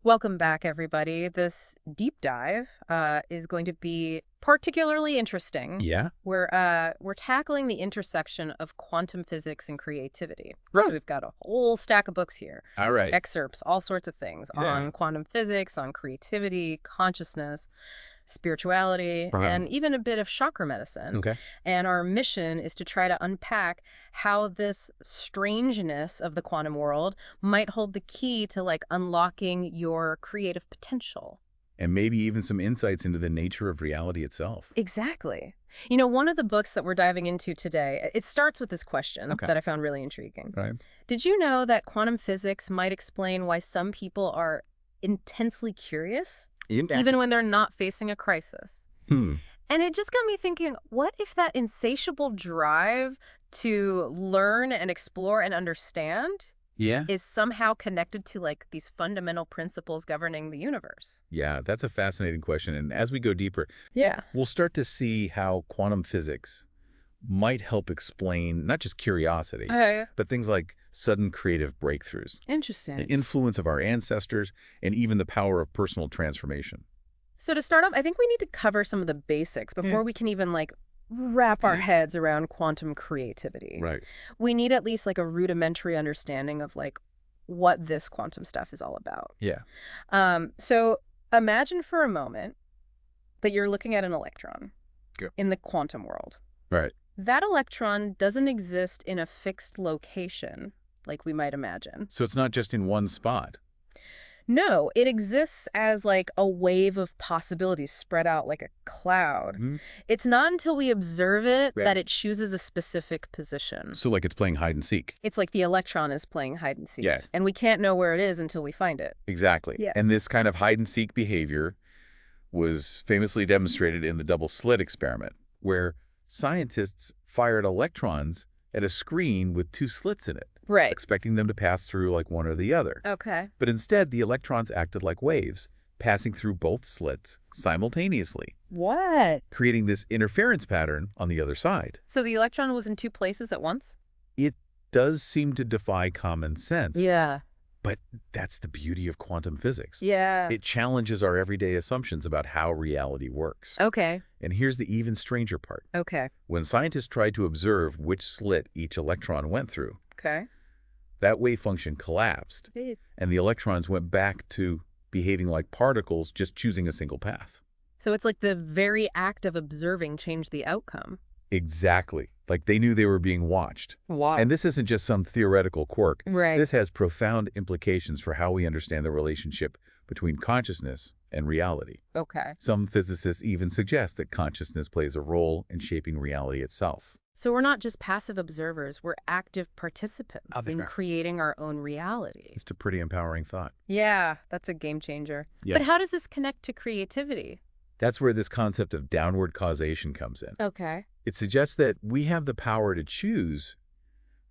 Welcome back, everybody. This deep dive is going to be particularly interesting. Yeah? We're tackling the intersection of quantum physics and creativity. So Right. we've got a whole stack of books here, All right. excerpts, all sorts of things Yeah. on quantum physics, on creativity, consciousness, spirituality, Okay. and even a bit of chakra medicine. Okay. And our mission is to try to unpack how this strangeness of the quantum world might hold the key to unlocking your creative potential. And maybe even some insights into the nature of reality itself. Exactly. You know, one of the books that we're diving into today, it starts with this question Okay. that I found really intriguing. Right. Did you know that quantum physics might explain why some people are intensely curious, even when they're not facing a crisis? Hmm. And it just got me thinking, what if that insatiable drive to learn and explore and understand Yeah? is somehow connected to these fundamental principles governing the universe? Yeah, that's a fascinating question. And as we go deeper, Yeah. we'll start to see how quantum physics might help explain not just curiosity, but things like sudden creative breakthroughs, Interesting. the influence of our ancestors, and even the power of personal transformation. So to start off, I think we need to cover some of the basics before we can even wrap our heads around quantum creativity. Right. We need at least a rudimentary understanding of what this quantum stuff is all about. Yeah. So imagine for a moment that you're looking at an electron in the quantum world. Right. That electron doesn't exist in a fixed location like we might imagine. So it's not just in one spot. No, it exists as a wave of possibilities spread out like a cloud. Hmm. It's not until we observe it that it chooses a specific position. So like it's playing hide and seek. It's like the electron is playing hide and seek. Yeah. And we can't know where it is until we find it. Exactly. Yeah. And this kind of hide and seek behavior was famously demonstrated in the double slit experiment, where scientists fired electrons at a screen with two slits in it, Right. expecting them to pass through like one or the other. Okay. But instead, the electrons acted like waves, passing through both slits simultaneously, What? creating this interference pattern on the other side. So the electron was in two places at once? It does seem to defy common sense, Yeah. but that's the beauty of quantum physics. Yeah. It challenges our everyday assumptions about how reality works. Okay. And here's the even stranger part. Okay. When scientists tried to observe which slit each electron went through, Okay. that wave function collapsed, and the electrons went back to behaving like particles, just choosing a single path. So it's like the very act of observing changed the outcome. Exactly. Like they knew they were being watched. Wow. And this isn't just some theoretical quirk. Right. This has profound implications for how we understand the relationship between consciousness and reality. Okay. Some physicists even suggest that consciousness plays a role in shaping reality itself. So we're not just passive observers, we're active participants I'll be in fair. creating our own reality. It's a pretty empowering thought. Yeah, that's a game changer. Yeah. But how does this connect to creativity? That's where this concept of downward causation comes in. Okay. It suggests that we have the power to choose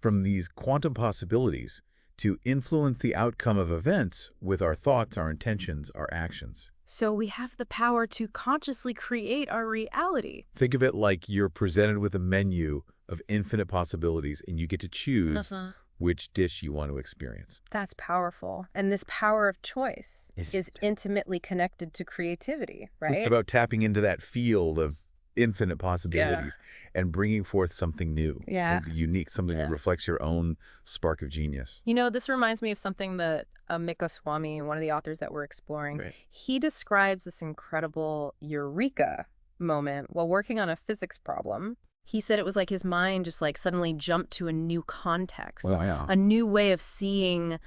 from these quantum possibilities to influence the outcome of events with our thoughts, our intentions, our actions. So we have the power to consciously create our reality. Think of it like you're presented with a menu of infinite possibilities and you get to choose which dish you want to experience. That's powerful. And this power of choice Is- is intimately connected to creativity, right? It's about tapping into that field of infinite possibilities and bringing forth something new, Yeah. something unique, something that reflects your own spark of genius. You know, this reminds me of something that Mika Swami, one of the authors that we're exploring, Right. he describes this incredible eureka moment while working on a physics problem. He said it was like his mind just suddenly jumped to a new context, a new way of seeing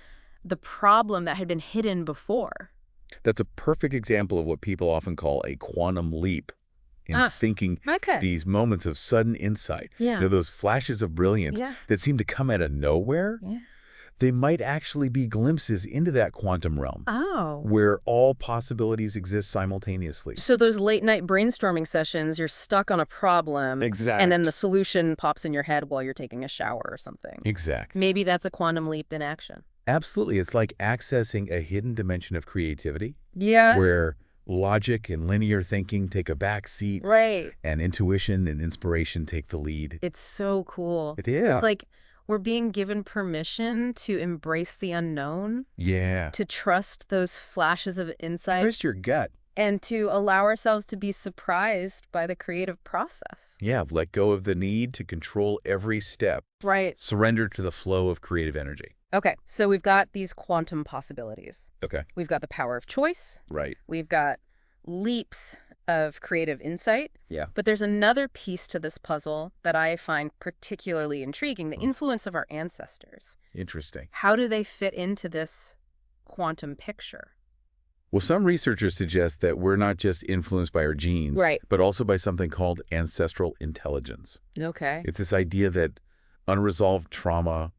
the problem that had been hidden before. That's a perfect example of what people often call a quantum leap in thinking, Okay. these moments of sudden insight. Yeah. You know, those flashes of brilliance Yeah. that seem to come out of nowhere. Yeah. They might actually be glimpses into that quantum realm Oh. where all possibilities exist simultaneously. So those late night brainstorming sessions, you're stuck on a problem. Exactly. And then the solution pops in your head while you're taking a shower or something. Exactly. Maybe that's a quantum leap in action. Absolutely. It's like accessing a hidden dimension of creativity Yeah. where logic and linear thinking take a back seat Right. and intuition and inspiration take the lead. It's so cool. It is. It's like we're being given permission to embrace the unknown. Yeah. To trust those flashes of insight. Trust your gut. And to allow ourselves to be surprised by the creative process. Yeah, let go of the need to control every step. Right. Surrender to the flow of creative energy. Okay, so we've got these quantum possibilities. Okay. We've got the power of choice. Right. We've got leaps of creative insight. Yeah. But there's another piece to this puzzle that I find particularly intriguing, the influence of our ancestors. Interesting. How do they fit into this quantum picture? Well, some researchers suggest that we're not just influenced by our genes, right, but also by something called ancestral intelligence. Okay. It's this idea that unresolved trauma,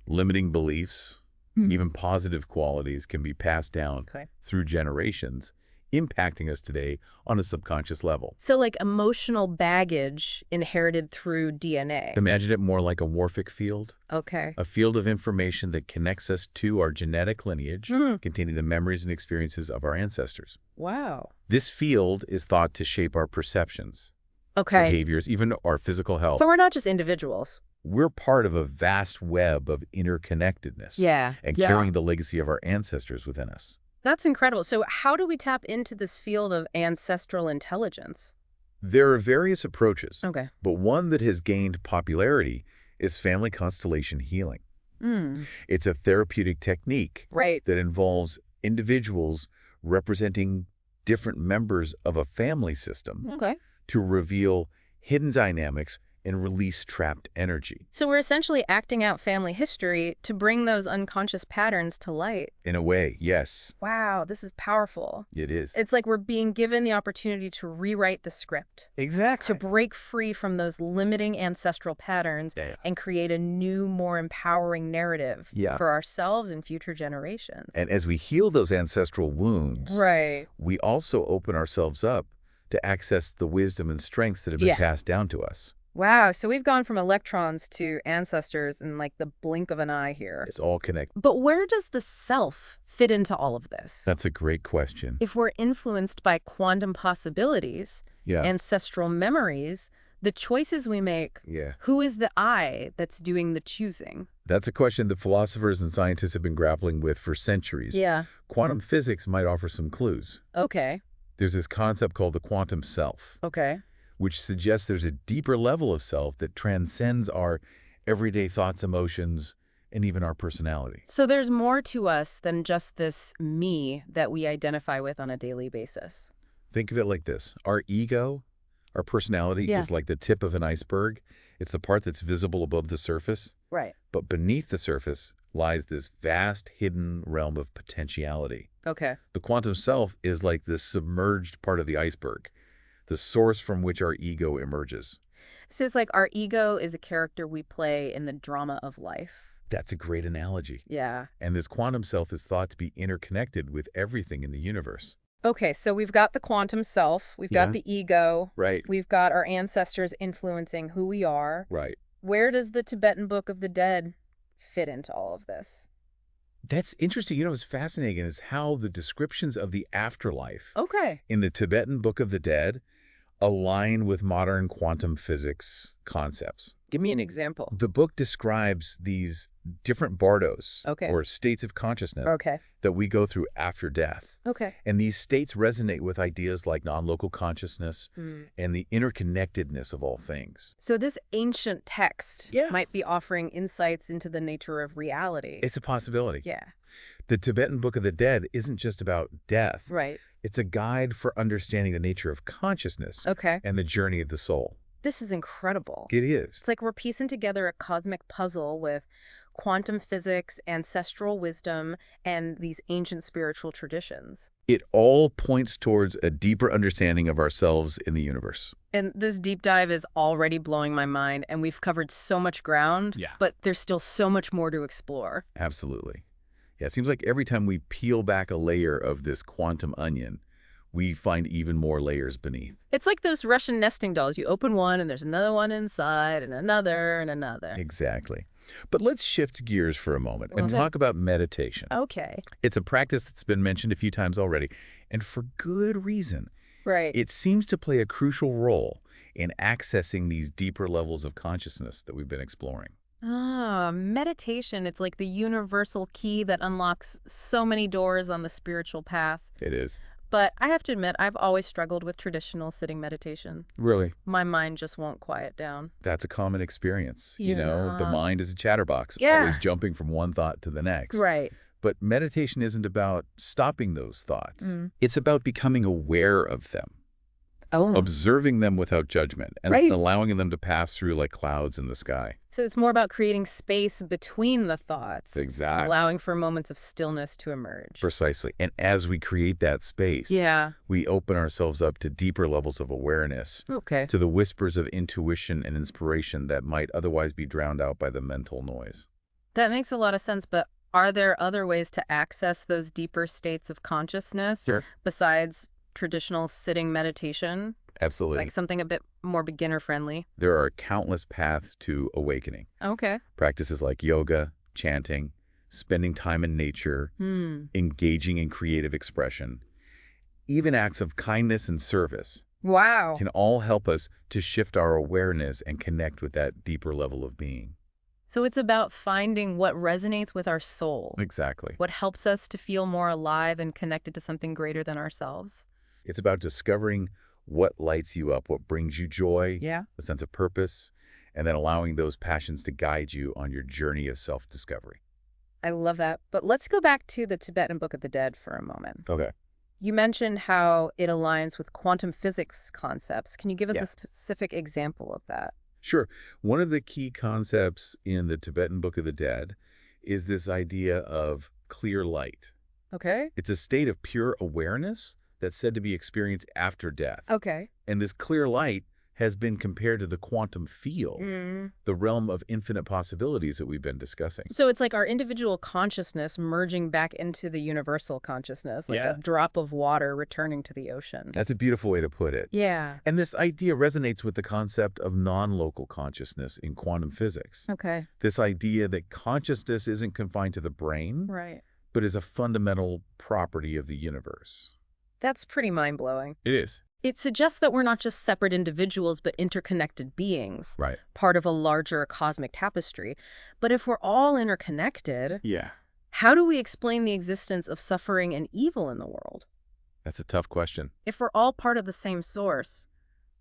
limiting beliefs, even positive qualities can be passed down through generations, impacting us today on a subconscious level. So like emotional baggage inherited through DNA. Imagine it more like a Warfic field. Okay. A field of information that connects us to our genetic lineage, containing the memories and experiences of our ancestors. Wow. This field is thought to shape our perceptions, okay, behaviors, even our physical health. So we're not just individuals. We're part of a vast web of interconnectedness. Yeah. And carrying the legacy of our ancestors within us. That's incredible. So how do we tap into this field of ancestral intelligence? There are various approaches. Okay. But one that has gained popularity is family constellation healing. It's a therapeutic technique that involves individuals representing different members of a family system to reveal hidden dynamics and release trapped energy. So we're essentially acting out family history to bring those unconscious patterns to light. In a way, yes. Wow, this is powerful. It is. It's like we're being given the opportunity to rewrite the script. Exactly. To break free from those limiting ancestral patterns and create a new, more empowering narrative for ourselves and future generations. And as we heal those ancestral wounds, we also open ourselves up to access the wisdom and strengths that have been passed down to us. Wow, so we've gone from electrons to ancestors in like the blink of an eye here. It's all connected. But where does the self fit into all of this? That's a great question. If we're influenced by quantum possibilities, ancestral memories, the choices we make, who is the I that's doing the choosing? That's a question that philosophers and scientists have been grappling with for centuries. Quantum physics might offer some clues. Okay. There's this concept called the quantum self. Okay. Which suggests there's a deeper level of self that transcends our everyday thoughts, emotions, and even our personality. So there's more to us than just this me that we identify with on a daily basis. Think of it like this. Our ego, our personality is like the tip of an iceberg. It's the part that's visible above the surface. Right. But beneath the surface lies this vast hidden realm of potentiality. Okay. The quantum self is like this submerged part of the iceberg, the source from which our ego emerges. So it's like our ego is a character we play in the drama of life. That's a great analogy. Yeah. And this quantum self is thought to be interconnected with everything in the universe. Okay, so we've got the quantum self, we've got the ego, we've got our ancestors influencing who we are. Right. Where does the Tibetan Book of the Dead fit into all of this? That's interesting. You know, what's fascinating is how the descriptions of the afterlife in the Tibetan Book of the Dead align with modern quantum physics concepts. Give me an example. The book describes these different bardos, or states of consciousness, that we go through after death. And these states resonate with ideas like non-local consciousness and the interconnectedness of all things. So this ancient text might be offering insights into the nature of reality. It's a possibility. Yeah. The Tibetan Book of the Dead isn't just about death. Right. It's a guide for understanding the nature of consciousness and the journey of the soul. This is incredible. It is. It's like we're piecing together a cosmic puzzle with quantum physics, ancestral wisdom, and these ancient spiritual traditions. It all points towards a deeper understanding of ourselves in the universe. And this deep dive is already blowing my mind, and we've covered so much ground, but there's still so much more to explore. Absolutely. Yeah, it seems like every time we peel back a layer of this quantum onion, we find even more layers beneath. It's like those Russian nesting dolls. You open one and there's another one inside and another and another. Exactly. But let's shift gears for a moment and talk about meditation. Okay. It's a practice that's been mentioned a few times already, and for good reason. Right. It seems to play a crucial role in accessing these deeper levels of consciousness that we've been exploring. Ah, meditation. It's like the universal key that unlocks so many doors on the spiritual path. It is. But I have to admit, I've always struggled with traditional sitting meditation. Really? My mind just won't quiet down. That's a common experience. Yeah. The mind is a chatterbox, Yeah. always jumping from one thought to the next. Right. But meditation isn't about stopping those thoughts. It's about becoming aware of them. Observing them without judgment and allowing them to pass through like clouds in the sky. So it's more about creating space between the thoughts. Exactly. Allowing for moments of stillness to emerge. Precisely. And as we create that space, we open ourselves up to deeper levels of awareness, to the whispers of intuition and inspiration that might otherwise be drowned out by the mental noise. That makes a lot of sense, but are there other ways to access those deeper states of consciousness besides traditional sitting meditation? Absolutely. Like something a bit more beginner-friendly? There are countless paths to awakening. Practices like yoga, chanting, spending time in nature, engaging in creative expression, even acts of kindness and service can all help us to shift our awareness and connect with that deeper level of being. So it's about finding what resonates with our soul. Exactly. What helps us to feel more alive and connected to something greater than ourselves. It's about discovering what lights you up, what brings you joy, a sense of purpose, and then allowing those passions to guide you on your journey of self-discovery. I love that. But let's go back to the Tibetan Book of the Dead for a moment. Okay. You mentioned how it aligns with quantum physics concepts. Can you give us a specific example of that? Sure. One of the key concepts in the Tibetan Book of the Dead is this idea of clear light. It's a state of pure awareness that's said to be experienced after death. And this clear light has been compared to the quantum field, the realm of infinite possibilities that we've been discussing. So it's like our individual consciousness merging back into the universal consciousness, like a drop of water returning to the ocean. That's a beautiful way to put it. And this idea resonates with the concept of non-local consciousness in quantum physics. This idea that consciousness isn't confined to the brain, but is a fundamental property of the universe. That's pretty mind-blowing. It is. It suggests that we're not just separate individuals, but interconnected beings. Part of a larger cosmic tapestry. But if we're all interconnected, how do we explain the existence of suffering and evil in the world? That's a tough question. If we're all part of the same source,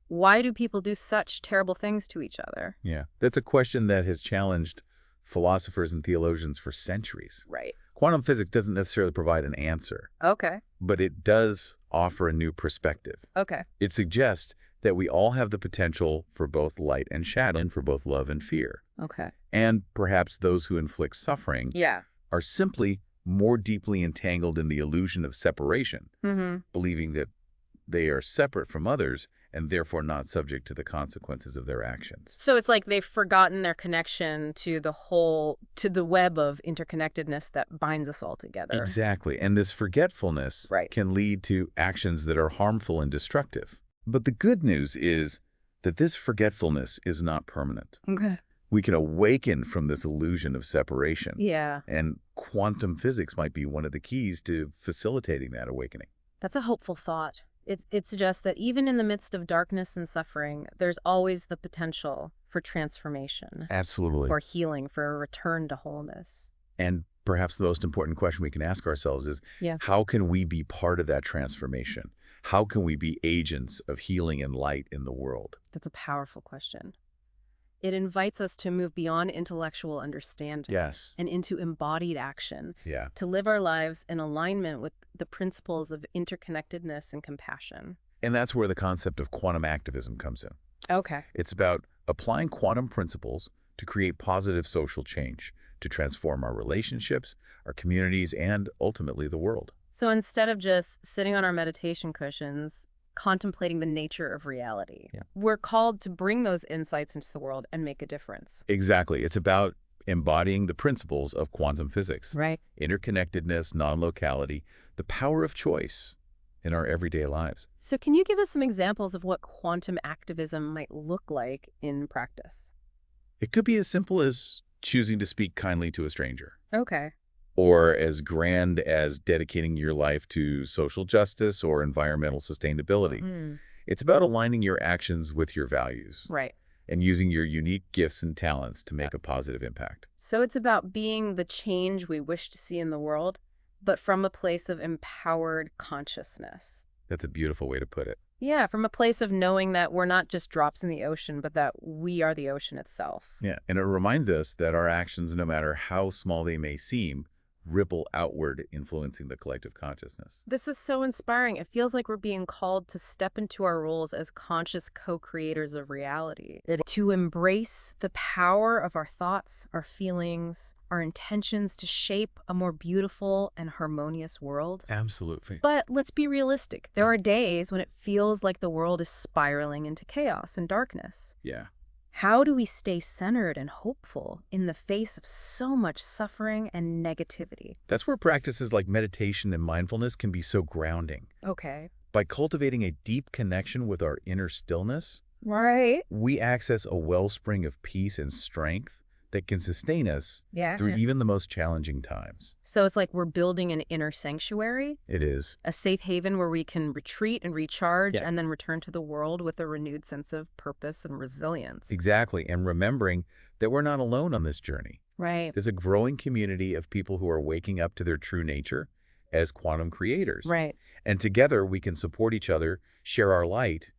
why do people do such terrible things to each other? That's a question that has challenged philosophers and theologians for centuries. Quantum physics doesn't necessarily provide an answer. But it does offer a new perspective. It suggests that we all have the potential for both light and shadow, and for both love and fear. And perhaps those who inflict suffering are simply more deeply entangled in the illusion of separation, believing that they are separate from others and therefore not subject to the consequences of their actions. So it's like they've forgotten their connection to the web of interconnectedness that binds us all together. Exactly. And this forgetfulness can lead to actions that are harmful and destructive. But the good news is that this forgetfulness is not permanent. We can awaken from this illusion of separation. And quantum physics might be one of the keys to facilitating that awakening. That's a hopeful thought. It suggests that even in the midst of darkness and suffering, there's always the potential for transformation. Absolutely. For healing, for a return to wholeness. And perhaps the most important question we can ask ourselves is, how can we be part of that transformation? How can we be agents of healing and light in the world? That's a powerful question. It invites us to move beyond intellectual understanding and into embodied action, to live our lives in alignment with the principles of interconnectedness and compassion. And that's where the concept of quantum activism comes in. It's about applying quantum principles to create positive social change, to transform our relationships, our communities, and ultimately the world. So instead of just sitting on our meditation cushions, contemplating the nature of reality, we're called to bring those insights into the world and make a difference. Exactly. It's about embodying the principles of quantum physics. Interconnectedness, non-locality, the power of choice in our everyday lives. So can you give us some examples of what quantum activism might look like in practice? It could be as simple as choosing to speak kindly to a stranger. Or as grand as dedicating your life to social justice or environmental sustainability. It's about aligning your actions with your values. and using your unique gifts and talents to make a positive impact. So it's about being the change we wish to see in the world, but from a place of empowered consciousness. That's a beautiful way to put it. Yeah, from a place of knowing that we're not just drops in the ocean, but that we are the ocean itself. Yeah, and it reminds us that our actions, no matter how small they may seem, ripple outward, influencing the collective consciousness. This is so inspiring. It feels like we're being called to step into our roles as conscious co-creators of reality, to embrace the power of our thoughts, our feelings, our intentions to shape a more beautiful and harmonious world. Absolutely. But let's be realistic. There are days when it feels like the world is spiraling into chaos and darkness. Yeah. How do we stay centered and hopeful in the face of so much suffering and negativity? That's where practices like meditation and mindfulness can be so grounding. Okay. By cultivating a deep connection with our inner stillness, right, we access a wellspring of peace and strength that can sustain us through even the most challenging times. So it's like we're building an inner sanctuary? It is. A safe haven where we can retreat and recharge and then return to the world with a renewed sense of purpose and resilience. Exactly. And remembering that we're not alone on this journey. Right. There's a growing community of people who are waking up to their true nature as quantum creators. Right. And together we can support each other, share our light,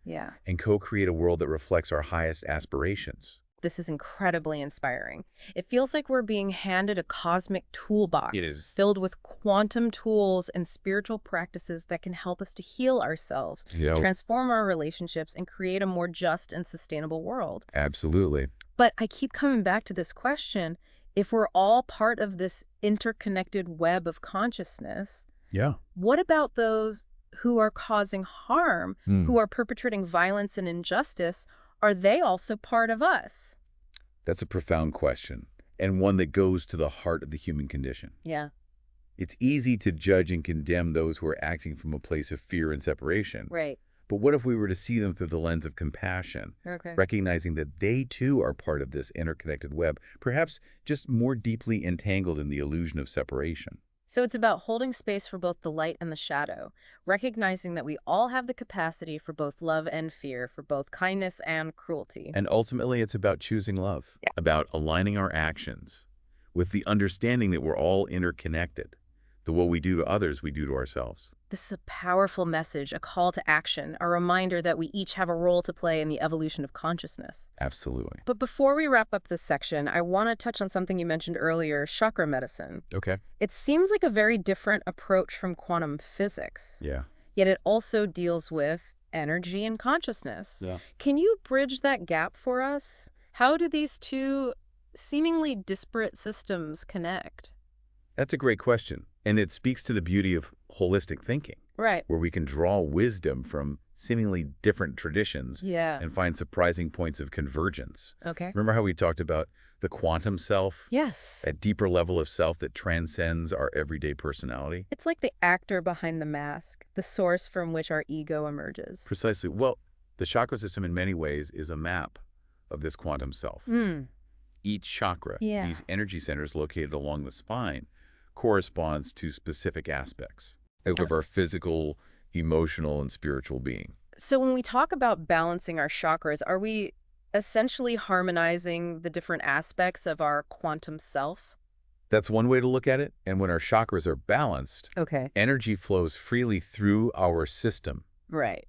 and co-create a world that reflects our highest aspirations. This is incredibly inspiring. It feels like we're being handed a cosmic toolbox filled with quantum tools and spiritual practices that can help us to heal ourselves, transform our relationships, and create a more just and sustainable world. Absolutely. But I keep coming back to this question. If we're all part of this interconnected web of consciousness, what about those who are causing harm, who are perpetrating violence and injustice? Are they also part of us? That's a profound question, and one that goes to the heart of the human condition. Yeah. It's easy to judge and condemn those who are acting from a place of fear and separation. Right. But what if we were to see them through the lens of compassion, recognizing that they too are part of this interconnected web, perhaps just more deeply entangled in the illusion of separation? So it's about holding space for both the light and the shadow, recognizing that we all have the capacity for both love and fear, for both kindness and cruelty. And ultimately, it's about choosing love, about aligning our actions with the understanding that we're all interconnected. That what we do to others, we do to ourselves. This is a powerful message, a call to action, a reminder that we each have a role to play in the evolution of consciousness. Absolutely. But before we wrap up this section, I want to touch on something you mentioned earlier, chakra medicine. Okay. It seems like a very different approach from quantum physics. Yeah. Yet it also deals with energy and consciousness. Yeah. Can you bridge that gap for us? How do these two seemingly disparate systems connect? That's a great question. And it speaks to the beauty of holistic thinking. Right. Where we can draw wisdom from seemingly different traditions and find surprising points of convergence. Okay. Remember how we talked about the quantum self? Yes. A deeper level of self that transcends our everyday personality? It's like the actor behind the mask, the source from which our ego emerges. Precisely. Well, the chakra system in many ways is a map of this quantum self. Each chakra, these energy centers located along the spine, corresponds to specific aspects of our physical, emotional, and spiritual being. So when we talk about balancing our chakras, are we essentially harmonizing the different aspects of our quantum self? That's one way to look at it. And when our chakras are balanced, energy flows freely through our system,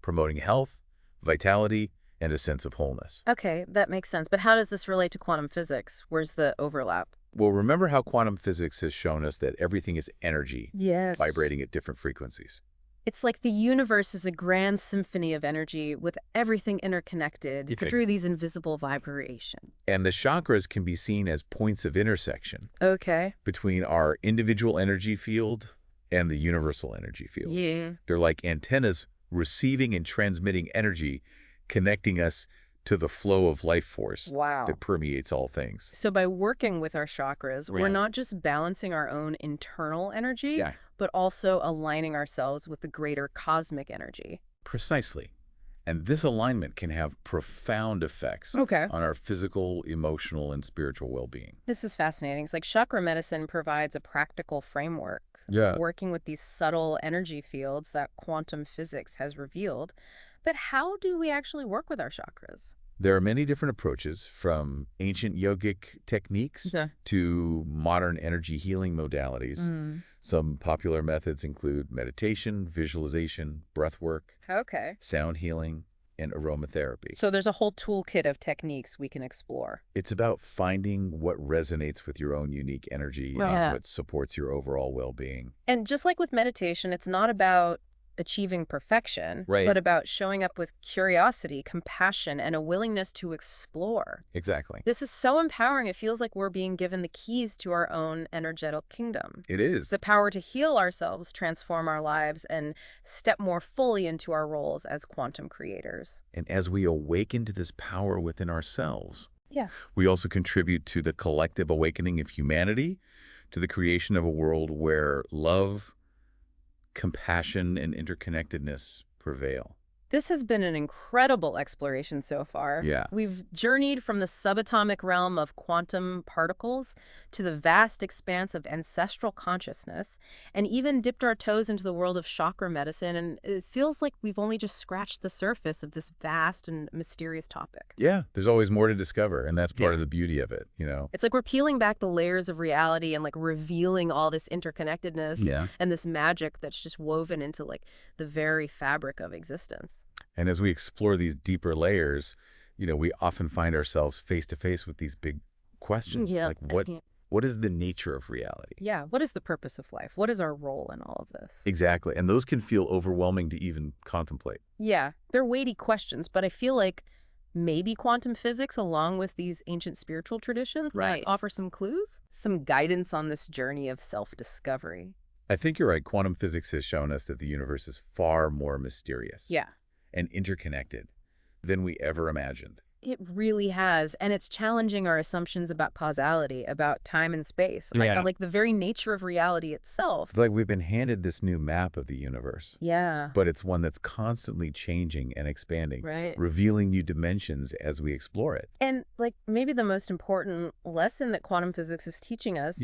promoting health, vitality, and a sense of wholeness. Okay, that makes sense. But how does this relate to quantum physics? Where's the overlap? Well, remember how quantum physics has shown us that everything is energy, vibrating at different frequencies. It's like the universe is a grand symphony of energy with everything interconnected through these invisible vibrations. And the chakras can be seen as points of intersection between our individual energy field and the universal energy field. They're like antennas receiving and transmitting energy, connecting us to the flow of life force that permeates all things. So by working with our chakras, we're not just balancing our own internal energy, but also aligning ourselves with the greater cosmic energy. Precisely. And this alignment can have profound effects on our physical, emotional, and spiritual well-being. This is fascinating. It's like chakra medicine provides a practical framework, working with these subtle energy fields that quantum physics has revealed. But how do we actually work with our chakras? There are many different approaches, from ancient yogic techniques to modern energy healing modalities. Some popular methods include meditation, visualization, breath work, sound healing, and aromatherapy. So there's a whole toolkit of techniques we can explore. It's about finding what resonates with your own unique energy and what supports your overall well-being. And just like with meditation, it's not about achieving perfection, but about showing up with curiosity, compassion, and a willingness to explore. Exactly. This is so empowering. It feels like we're being given the keys to our own energetic kingdom. It is. The power to heal ourselves, transform our lives, and step more fully into our roles as quantum creators. And as we awaken to this power within ourselves, we also contribute to the collective awakening of humanity, to the creation of a world where love, compassion, and interconnectedness prevail. This has been an incredible exploration so far. We've journeyed from the subatomic realm of quantum particles to the vast expanse of ancestral consciousness, and even dipped our toes into the world of chakra medicine, and it feels like we've only just scratched the surface of this vast and mysterious topic. Yeah, there's always more to discover, and that's part of the beauty of it, you know? It's like we're peeling back the layers of reality and like revealing all this interconnectedness and this magic that's just woven into like the very fabric of existence. And as we explore these deeper layers, you know, we often find ourselves face to face with these big questions. Like what is the nature of reality? What is the purpose of life? What is our role in all of this? Exactly. And those can feel overwhelming to even contemplate. They're weighty questions, but I feel like maybe quantum physics, along with these ancient spiritual traditions, might offer some clues, some guidance on this journey of self-discovery. I think you're right. Quantum physics has shown us that the universe is far more mysterious and interconnected than we ever imagined. It really has, and it's challenging our assumptions about causality, about time and space, like the very nature of reality itself. It's like we've been handed this new map of the universe. But it's one that's constantly changing and expanding, revealing new dimensions as we explore it. And like maybe the most important lesson that quantum physics is teaching us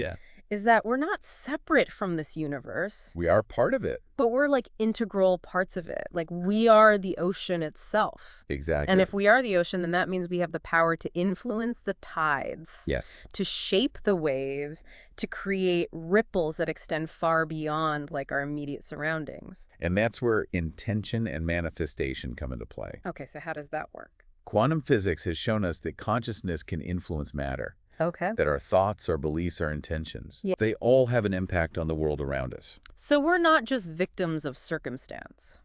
is that we're not separate from this universe. We are part of it. But we're like integral parts of it. Like we are the ocean itself. Exactly. And if we are the ocean, then that means we have the power to influence the tides. To shape the waves, to create ripples that extend far beyond like our immediate surroundings. And that's where intention and manifestation come into play. Okay, so how does that work? Quantum physics has shown us that consciousness can influence matter. That our thoughts, our beliefs, our intentions, they all have an impact on the world around us. So we're not just victims of circumstance.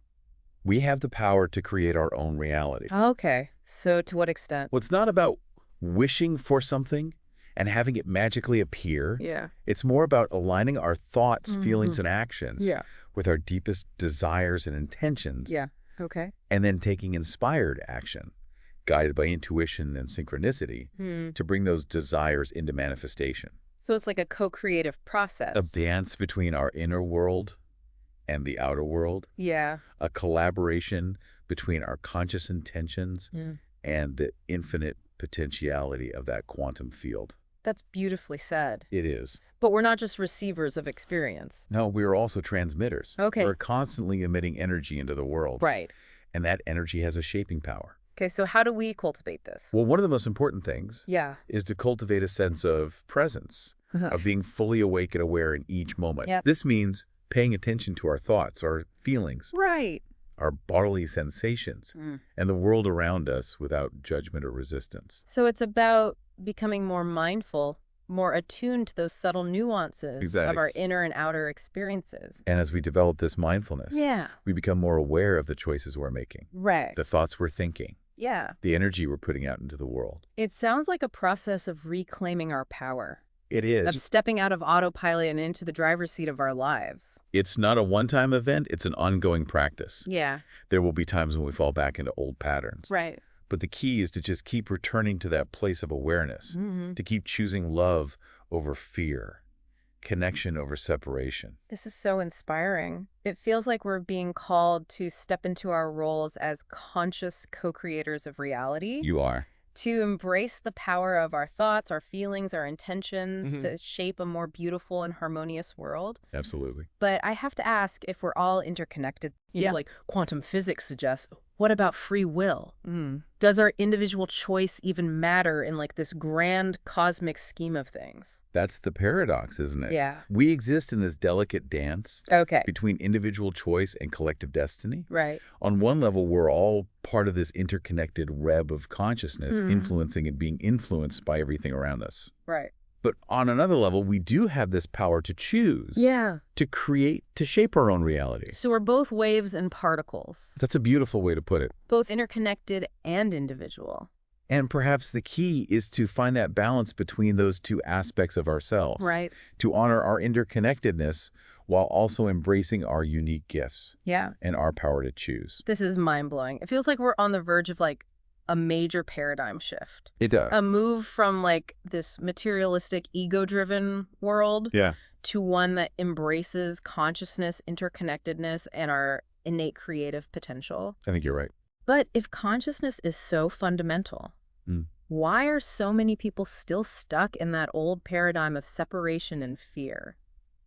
We have the power to create our own reality. Okay. So to what extent? Well, it's not about wishing for something and having it magically appear. It's more about aligning our thoughts, feelings, and actions with our deepest desires and intentions. And then taking inspired action, guided by intuition and synchronicity, to bring those desires into manifestation. So it's like a co-creative process. A dance between our inner world and the outer world. A collaboration between our conscious intentions and the infinite potentiality of that quantum field. That's beautifully said. It is. But we're not just receivers of experience. No, we are also transmitters. We're constantly emitting energy into the world. And that energy has a shaping power. Okay, so how do we cultivate this? Well, one of the most important things is to cultivate a sense of presence, of being fully awake and aware in each moment. This means paying attention to our thoughts, our feelings, our bodily sensations, and the world around us without judgment or resistance. So it's about becoming more mindful, more attuned to those subtle nuances of our inner and outer experiences. And as we develop this mindfulness, we become more aware of the choices we're making, the thoughts we're thinking, the energy we're putting out into the world. It sounds like a process of reclaiming our power. It is. Of stepping out of autopilot and into the driver's seat of our lives. It's not a one-time event. It's an ongoing practice. There will be times when we fall back into old patterns. But the key is to just keep returning to that place of awareness, to keep choosing love over fear, connection over separation. This is so inspiring. It feels like we're being called to step into our roles as conscious co-creators of reality. You are. To embrace the power of our thoughts, our feelings, our intentions, to shape a more beautiful and harmonious world. Absolutely. But I have to ask, if we're all interconnected, like quantum physics suggests, what about free will? Does our individual choice even matter in like this grand cosmic scheme of things? That's the paradox, isn't it? Yeah. We exist in this delicate dance between individual choice and collective destiny. Right. On one level, we're all part of this interconnected web of consciousness, influencing and being influenced by everything around us. Right. But on another level, we do have this power to choose, to create, to shape our own reality. So we're both waves and particles. That's a beautiful way to put it. Both interconnected and individual. And perhaps the key is to find that balance between those two aspects of ourselves. Right. To honor our interconnectedness while also embracing our unique gifts. Yeah. And our power to choose. This is mind-blowing. It feels like we're on the verge of like a major paradigm shift. It does. A move from like this materialistic, ego-driven world to one that embraces consciousness, interconnectedness, and our innate creative potential. I think you're right. But if consciousness is so fundamental, why are so many people still stuck in that old paradigm of separation and fear?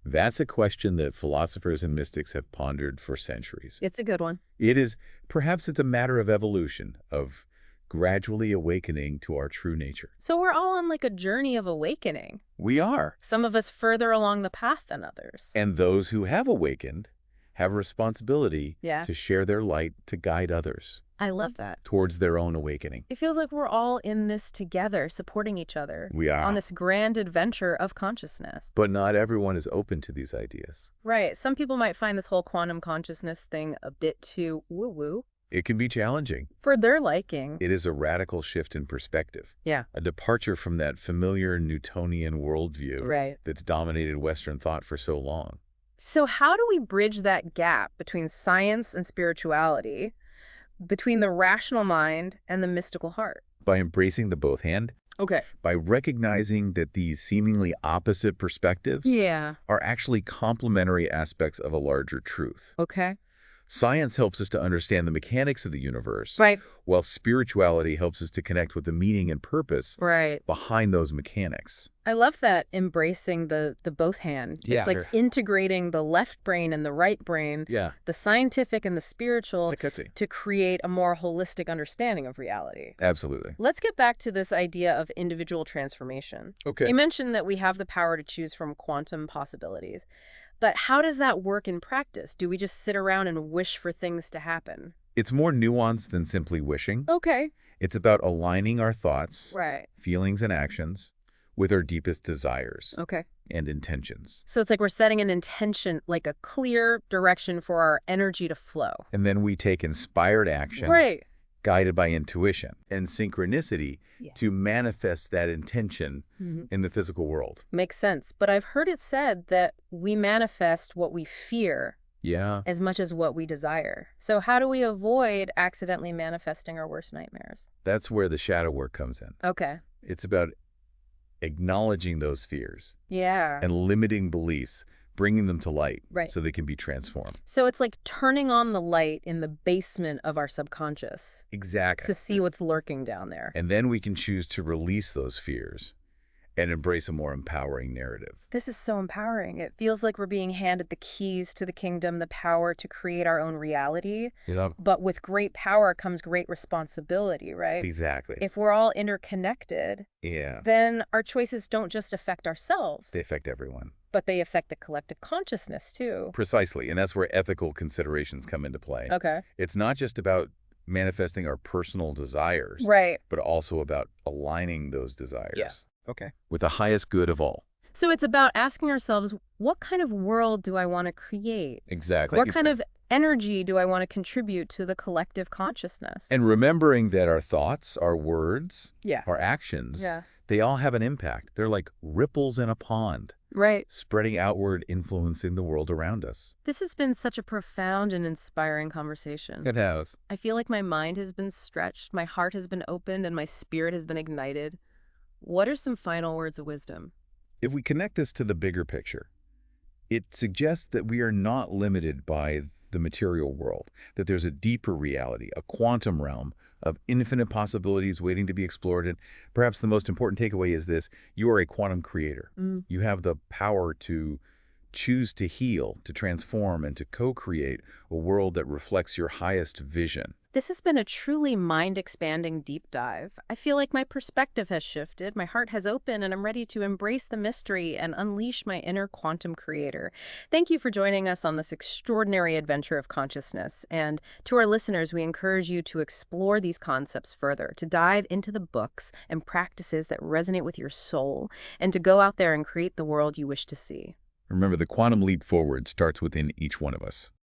That's a question that philosophers and mystics have pondered for centuries. It's a good one. It is. Perhaps it's a matter of evolution, of gradually awakening to our true nature. So we're all on like a journey of awakening. We are. Some of us further along the path than others. And those who have awakened have a responsibility to share their light to guide others. I love that. Towards their own awakening. It feels like we're all in this together, supporting each other. We are. On this grand adventure of consciousness. But not everyone is open to these ideas. Right. Some people might find this whole quantum consciousness thing a bit too woo-woo. It can be challenging. For their liking. It is a radical shift in perspective. Yeah. A departure from that familiar Newtonian worldview that's dominated Western thought for so long. So how do we bridge that gap between science and spirituality, between the rational mind and the mystical heart? By embracing the both hand. Okay. By recognizing that these seemingly opposite perspectives are actually complementary aspects of a larger truth. Okay. Science helps us to understand the mechanics of the universe, while spirituality helps us to connect with the meaning and purpose behind those mechanics. I love that, embracing the both hand. It's like integrating the left brain and the right brain, the scientific and the spiritual, to create a more holistic understanding of reality. Absolutely. Let's get back to this idea of individual transformation. Okay. You mentioned that we have the power to choose from quantum possibilities. But how does that work in practice? Do we just sit around and wish for things to happen? It's more nuanced than simply wishing. Okay. It's about aligning our thoughts, feelings, and actions with our deepest desires and intentions. So it's like we're setting an intention, like a clear direction for our energy to flow. And then we take inspired action, guided by intuition and synchronicity to manifest that intention in the physical world. Makes sense. But I've heard it said that we manifest what we fear as much as what we desire. So how do we avoid accidentally manifesting our worst nightmares? That's where the shadow work comes in. Okay. It's about acknowledging those fears and limiting beliefs, bringing them to light so they can be transformed. So it's like turning on the light in the basement of our subconscious. Exactly. To see what's lurking down there. And then we can choose to release those fears and embrace a more empowering narrative. This is so empowering. It feels like we're being handed the keys to the kingdom, the power to create our own reality. But with great power comes great responsibility, right? Exactly. If we're all interconnected, then our choices don't just affect ourselves. They affect everyone. But they affect the collective consciousness, too. Precisely. And that's where ethical considerations come into play. Okay. It's not just about manifesting our personal desires, but also about aligning those desires with the highest good of all. So it's about asking ourselves, what kind of world do I want to create? Exactly. What kind of energy do I want to contribute to the collective consciousness? And remembering that our thoughts, our words, our actions, they all have an impact. They're like ripples in a pond. Spreading outward, influencing the world around us. This has been such a profound and inspiring conversation. It has. I feel like my mind has been stretched, my heart has been opened, and my spirit has been ignited. What are some final words of wisdom? If we connect this to the bigger picture, it suggests that we are not limited by the material world, that there's a deeper reality, a quantum realm of infinite possibilities waiting to be explored. And perhaps the most important takeaway is this: you are a quantum creator. You have the power to choose to heal, to transform, and to co-create a world that reflects your highest vision. This has been a truly mind-expanding deep dive. I feel like my perspective has shifted, my heart has opened, and I'm ready to embrace the mystery and unleash my inner quantum creator. Thank you for joining us on this extraordinary adventure of consciousness. And to our listeners, we encourage you to explore these concepts further, to dive into the books and practices that resonate with your soul, and to go out there and create the world you wish to see. Remember, the quantum leap forward starts within each one of us.